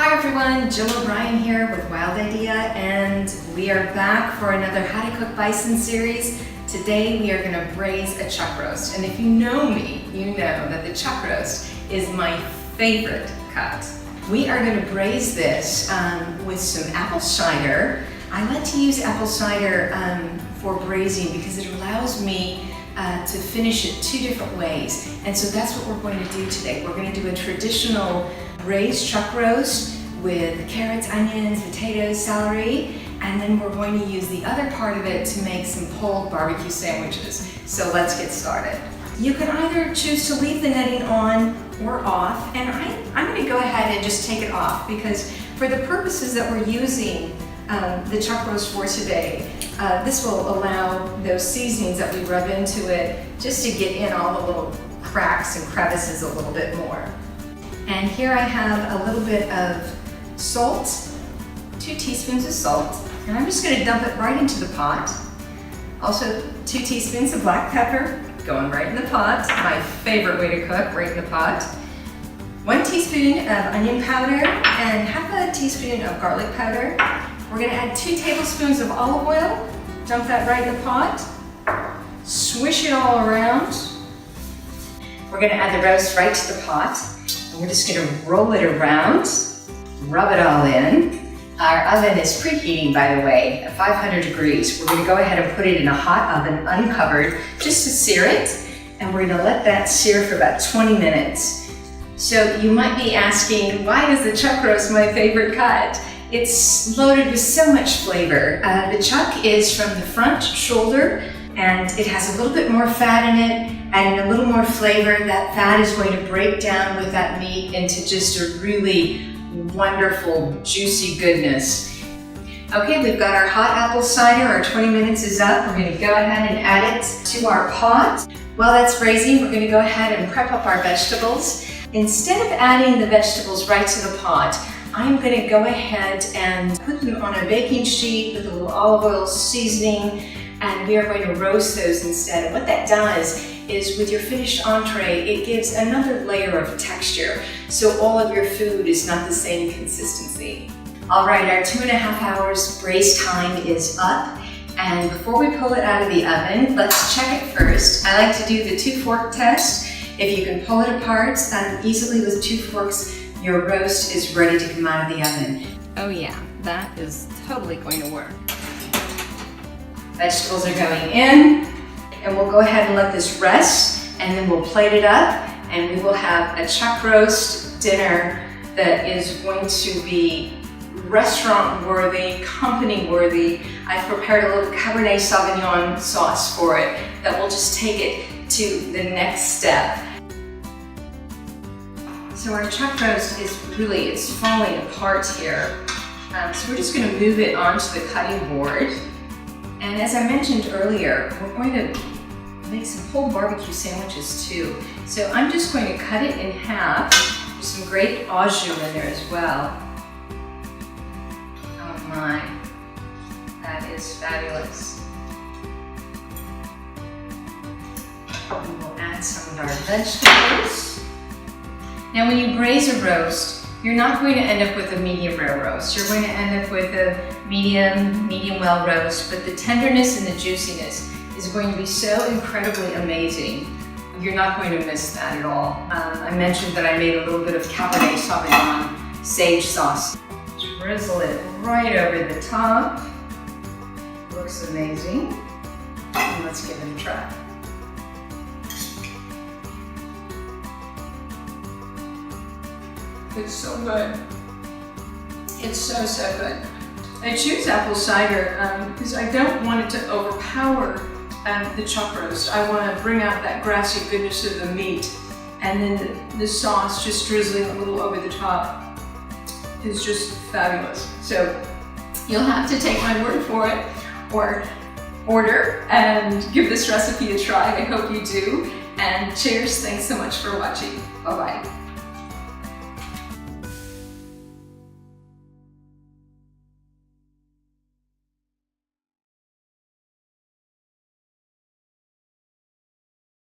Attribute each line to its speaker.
Speaker 1: Hi everyone, Jill O'Brien here with Wild Idea, and we are back for another How to Cook Bison series. Today we are going to braise a chuck roast, and if you know me, you know that the chuck roast is my favorite cut. We are going to braise this with some apple cider. I like to use apple cider for braising because it allows me to finish it two different ways, and so that's what we're going to do today. We're going to do a traditional braised chuck roast with carrots, onions, potatoes, celery, and then we're going to use the other part of it to make some pulled barbecue sandwiches. So let's get started. You can either choose to leave the netting on or off, and I'm going to go ahead and just take it off because for the purposes that we're using the chuck roast for today, this will allow those seasonings that we rub into it just to get in all the little cracks and crevices a little bit more. And here I have a little bit of salt, 2 teaspoons of salt, and I'm just going to dump it right into the pot. Also 2 teaspoons of black pepper going right in the pot, my favorite way to cook, right in the pot. 1 teaspoon of onion powder and half a teaspoon of garlic powder. We're going to add 2 tablespoons of olive oil, dump that right in the pot, swish it all around. We're going to add the roast right to the pot. And we're just going to roll it around, rub it all in. Our oven is preheating, by the way, at 500 degrees. We're going to go ahead and put it in a hot oven, uncovered, just to sear it. And we're going to let that sear for about 20 minutes. So you might be asking, why is the chuck roast my favorite cut? It's loaded with so much flavor. The chuck is from the front shoulder, and it has a little bit more fat in it and a little more flavor. That fat is going to break down with that meat into just a really wonderful, juicy goodness. Okay, we've got our hot apple cider. Our 20 minutes is up. We're going to go ahead and add it to our pot. While that's braising, we're going to go ahead and prep up our vegetables. Instead of adding the vegetables right to the pot, I'm going to go ahead and put them on a baking sheet with a little olive oil seasoning, and we are going to roast those instead. And what that does is with your finished entree, it gives another layer of texture, so all of your food is not the same consistency. All right, our 2.5 hours braise time is up, and before we pull it out of the oven, let's check it first. I like to do the 2-fork test. If you can pull it apart easily with 2 forks, your roast is ready to come out of the oven. Oh yeah, that is totally going to work. Vegetables are going in, and we'll go ahead and let this rest, and then we'll plate it up, and we will have a chuck roast dinner that is going to be restaurant worthy, company worthy. I've prepared a little Cabernet Sauvignon sauce for it that will just take it to the next step. So our chuck roast is really, it's falling apart here. So we're just going to move it onto the cutting board. And as I mentioned earlier, we're going to make some pulled barbecue sandwiches too. So I'm just going to cut it in half. There's some great au jus in there as well. Oh my, that is fabulous. And we'll add some of our vegetables. Now when you braise a roast, you're not going to end up with a medium rare roast. You're going to end up with a medium well roast, but the tenderness and the juiciness is going to be so incredibly amazing. You're not going to miss that at all. I mentioned that I made a little bit of Cabernet Sauvignon sage sauce. Drizzle it right over the top. Looks amazing. And let's give it a try. It's so good. It's so, so good. I choose apple cider because I don't want it to overpower the chuck roast. I want to bring out that grassy goodness of the meat, and then the sauce just drizzling a little over the top is just fabulous. So you'll have to take my word for it, or order and give this recipe a try. I hope you do. And cheers, thanks so much for watching. Bye-bye.